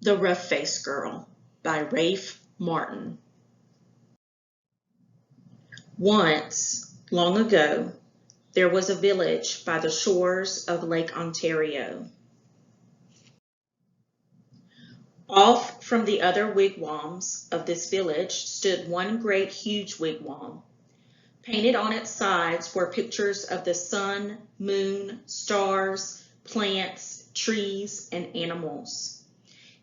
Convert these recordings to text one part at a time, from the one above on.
The Rough-Faced Girl by Rafe Martin. Once, long ago, there was a village by the shores of Lake Ontario. Off from the other wigwams of this village stood one great huge wigwam. Painted on its sides were pictures of the sun, moon, stars, plants, trees, and animals.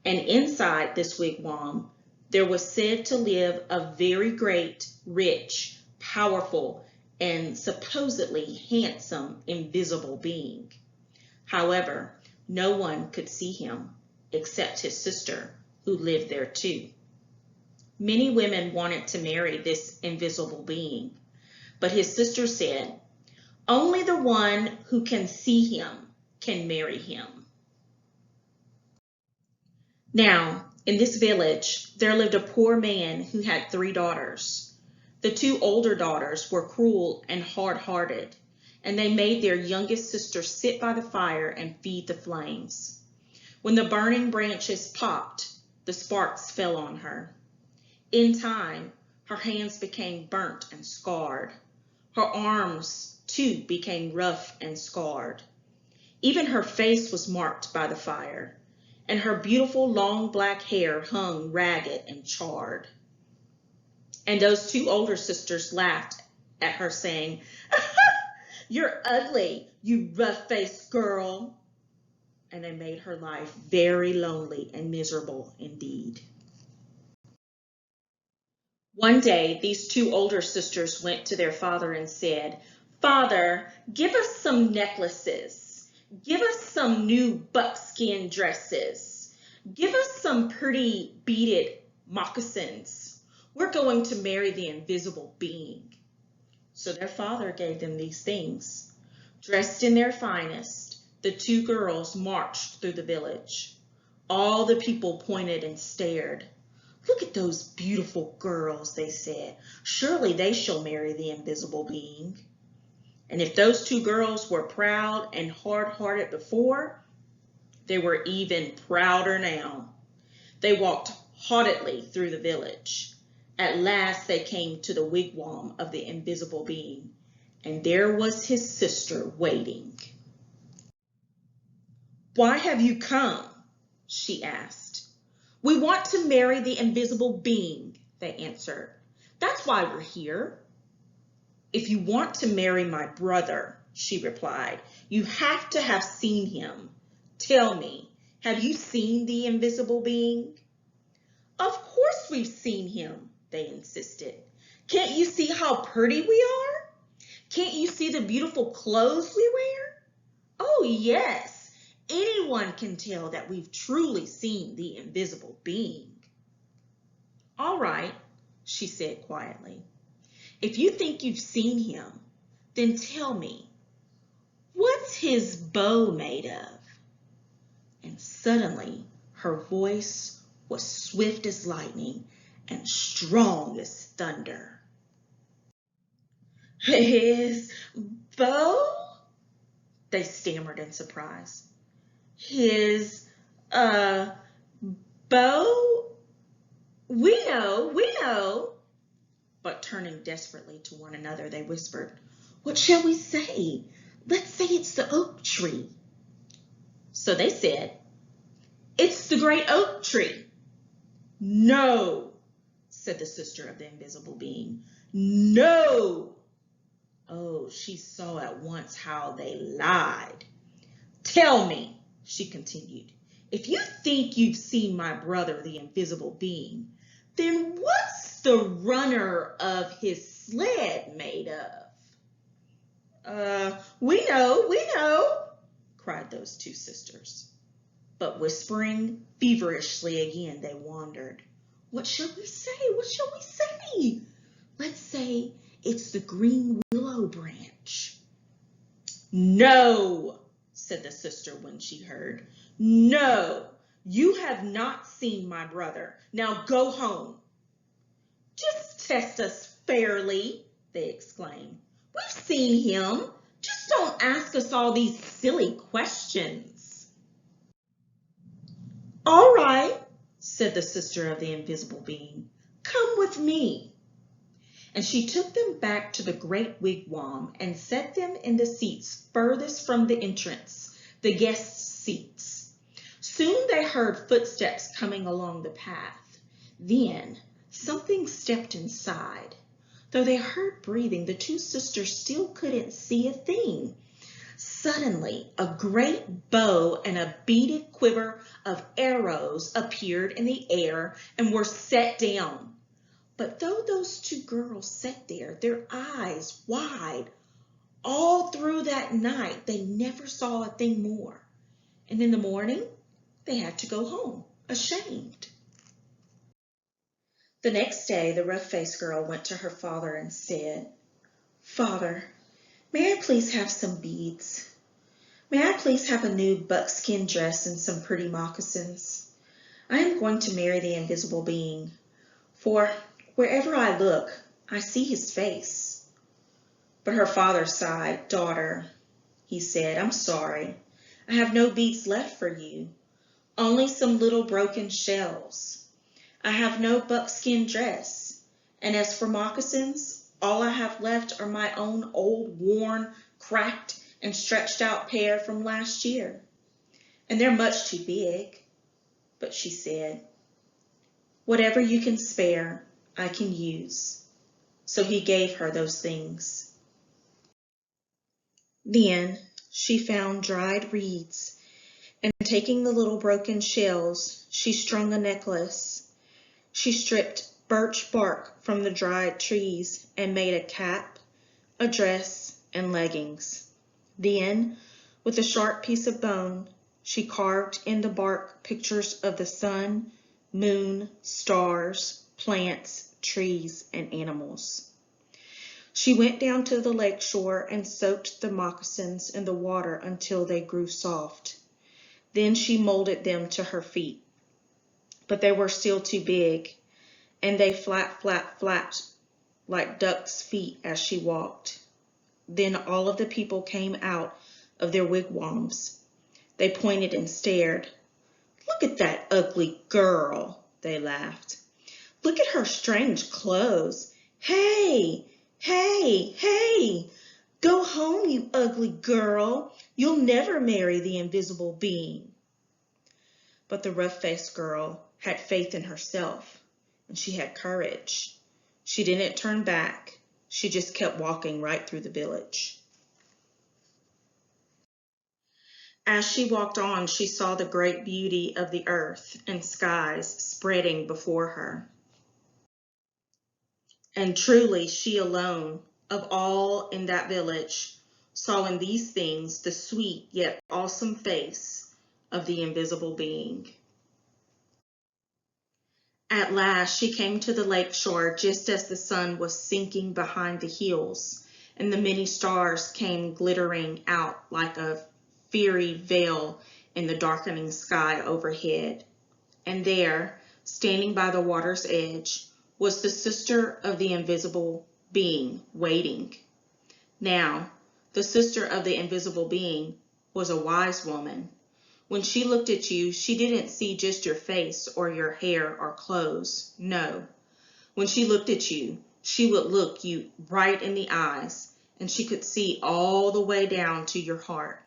And inside this wigwam, there was said to live a very great, rich, powerful, and supposedly handsome invisible being. However, no one could see him except his sister, who lived there too. Many women wanted to marry this invisible being, but his sister said, "Only the one who can see him can marry him." Now, in this village, there lived a poor man who had 3 daughters. The 2 older daughters were cruel and hard-hearted, and they made their youngest sister sit by the fire and feed the flames. When the burning branches popped, the sparks fell on her. In time, her hands became burnt and scarred. Her arms, too, became rough and scarred. Even her face was marked by the fire, and her beautiful long black hair hung ragged and charred. And those 2 older sisters laughed at her, saying, "You're ugly, you rough-faced girl." And they made her life very lonely and miserable indeed. One day, these 2 older sisters went to their father and said, "Father, give us some necklaces. Give us some new buckskin dresses. Give us some pretty beaded moccasins. We're going to marry the invisible being." So their father gave them these things. Dressed in their finest, the 2 girls marched through the village. All the people pointed and stared. "Look at those beautiful girls," they said. "Surely they shall marry the invisible being." And if those 2 girls were proud and hard-hearted before, they were even prouder now. They walked haughtily through the village. At last they came to the wigwam of the invisible being, and there was his sister waiting. "Why have you come?" she asked. "We want to marry the invisible being," they answered. "That's why we're here." "If you want to marry my brother," she replied, "you have to have seen him. Tell me, have you seen the invisible being?" "Of course we've seen him," they insisted. "Can't you see how pretty we are? Can't you see the beautiful clothes we wear? Oh, yes, anyone can tell that we've truly seen the invisible being." "All right," she said quietly. "If you think you've seen him, then tell me, what's his bow made of?" And suddenly her voice was swift as lightning and strong as thunder. "His bow?" they stammered in surprise. "His, bow? We know." But turning desperately to one another, they whispered, "What shall we say? Let's say it's the oak tree." So they said, "It's the great oak tree." "No," said the sister of the invisible being. "No." Oh, she saw at once how they lied. "Tell me," she continued, "if you think you've seen my brother, the invisible being, then what's the runner of his sled made of?" We know," cried those 2 sisters. But whispering feverishly again, they wondered. "What shall we say? What shall we say?" "Let's say it's the green willow branch." "No," said the sister when she heard. "No, you have not seen my brother. Now go home." "Just test us fairly," they exclaimed. "We've seen him. Just don't ask us all these silly questions." "All right," said the sister of the invisible being. Come with me. And she took them back to the great wigwam and set them in the seats furthest from the entrance, the guests' seats. Soon they heard footsteps coming along the path. Then something stepped inside. Though they heard breathing, the two sisters still couldn't see a thing. Suddenly, a great bow and a beaded quiver of arrows appeared in the air and were set down. But though those two girls sat there, their eyes wide, all through that night, they never saw a thing more. And in the morning, they had to go home, ashamed. The next day, the rough-faced girl went to her father and said, Father, may I please have some beads? May I please have a new buckskin dress and some pretty moccasins? I am going to marry the invisible being, for wherever I look, I see his face. But her father sighed. Daughter, he said, I'm sorry. I have no beads left for you, only some little broken shells. I have no buckskin dress, and as for moccasins, all I have left are my own old, worn, cracked, and stretched out pair from last year. And they're much too big. But she said, whatever you can spare, I can use. So he gave her those things. Then she found dried reeds, and taking the little broken shells, she strung a necklace. She stripped birch bark from the dried trees and made a cap, a dress, and leggings. Then, with a sharp piece of bone, she carved in the bark pictures of the sun, moon, stars, plants, trees, and animals. She went down to the lake shore and soaked the moccasins in the water until they grew soft. Then she molded them to her feet. But they were still too big, and they flapped like ducks' feet as she walked. Then all of the people came out of their wigwams. They pointed and stared. Look at that ugly girl, they laughed. Look at her strange clothes. Hey, hey, hey, go home, you ugly girl. You'll never marry the invisible being. But the rough-faced girl had faith in herself, and she had courage. She didn't turn back. She just kept walking right through the village. As she walked on, she saw the great beauty of the earth and skies spreading before her. And truly, she alone, of all in that village, saw in these things the sweet yet awesome face of the invisible being. At last, she came to the lake shore just as the sun was sinking behind the hills, and the many stars came glittering out like a fiery veil in the darkening sky overhead. And there, standing by the water's edge, was the sister of the invisible being waiting. Now, the sister of the invisible being was a wise woman. When she looked at you, she didn't see just your face or your hair or clothes. No. When she looked at you, she would look you right in the eyes, and she could see all the way down to your heart.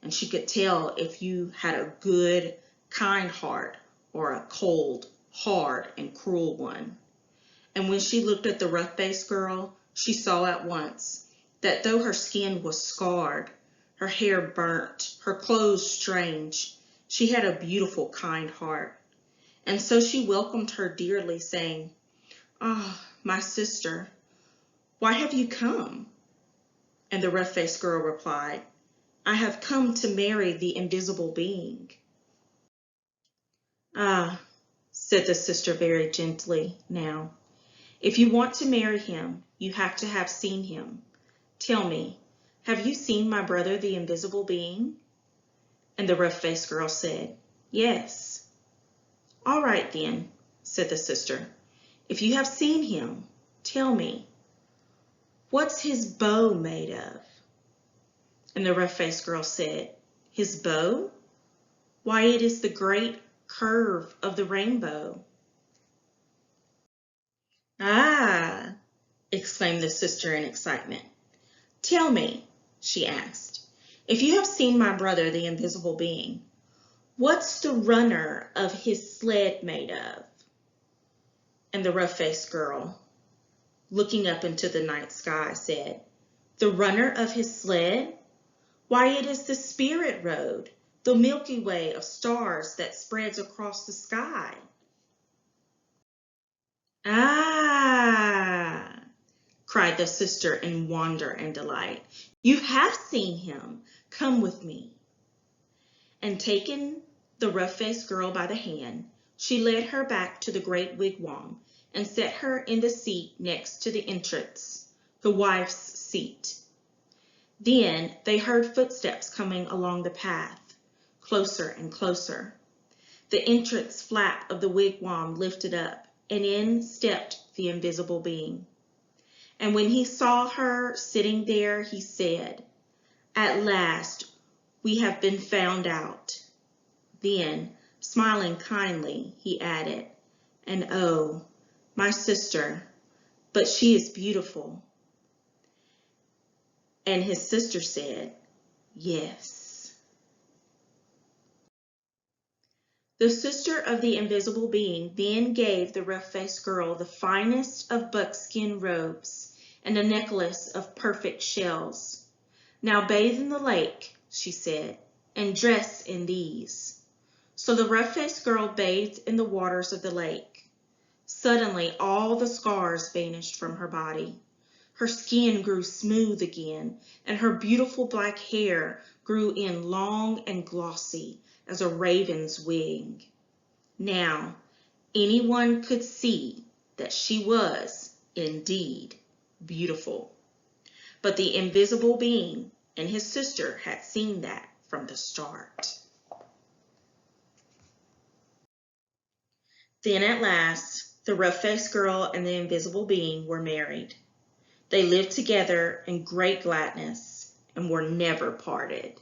And she could tell if you had a good, kind heart or a cold, hard, and cruel one. And when she looked at the rough-faced girl, she saw at once that though her skin was scarred, her hair burnt, her clothes strange, she had a beautiful, kind heart. And so she welcomed her dearly, saying, "Ah, my sister, why have you come?" And the rough-faced girl replied, "I have come to marry the invisible being." "Ah," said the sister very gently now, "if you want to marry him, you have to have seen him. Tell me, have you seen my brother, the invisible being?" And the rough-faced girl said, "Yes." "All right then," said the sister. "If you have seen him, tell me, what's his bow made of?" And the rough-faced girl said, "His bow? Why, it is the great curve of the rainbow. "Ah!" exclaimed the sister in excitement. "Tell me," she asked, "if you have seen my brother, the invisible being, what's the runner of his sled made of?" And the rough-faced girl, looking up into the night sky, said, "The runner of his sled? Why, it is the spirit road, the Milky Way of stars that spreads across the sky." "Ah!" cried the sister in wonder and delight. "You have seen him. Come with me." And taking the rough-faced girl by the hand, she led her back to the great wigwam and set her in the seat next to the entrance, the wife's seat. Then they heard footsteps coming along the path, closer and closer. The entrance flap of the wigwam lifted up, and in stepped the invisible being. And when he saw her sitting there, he said, "At last we have been found out." Then, smiling kindly, he added, "And oh, my sister, but she is beautiful." And his sister said, "Yes." The sister of the invisible being then gave the rough-faced girl the finest of buckskin robes and a necklace of perfect shells. "Now bathe in the lake," she said, "and dress in these." So the rough-faced girl bathed in the waters of the lake. Suddenly all the scars vanished from her body. Her skin grew smooth again, and her beautiful black hair grew in long and glossy as a raven's wing. Now anyone could see that she was indeed beautiful. But the invisible being and his sister had seen that from the start. Then at last, the rough-faced girl and the invisible being were married. They lived together in great gladness and were never parted.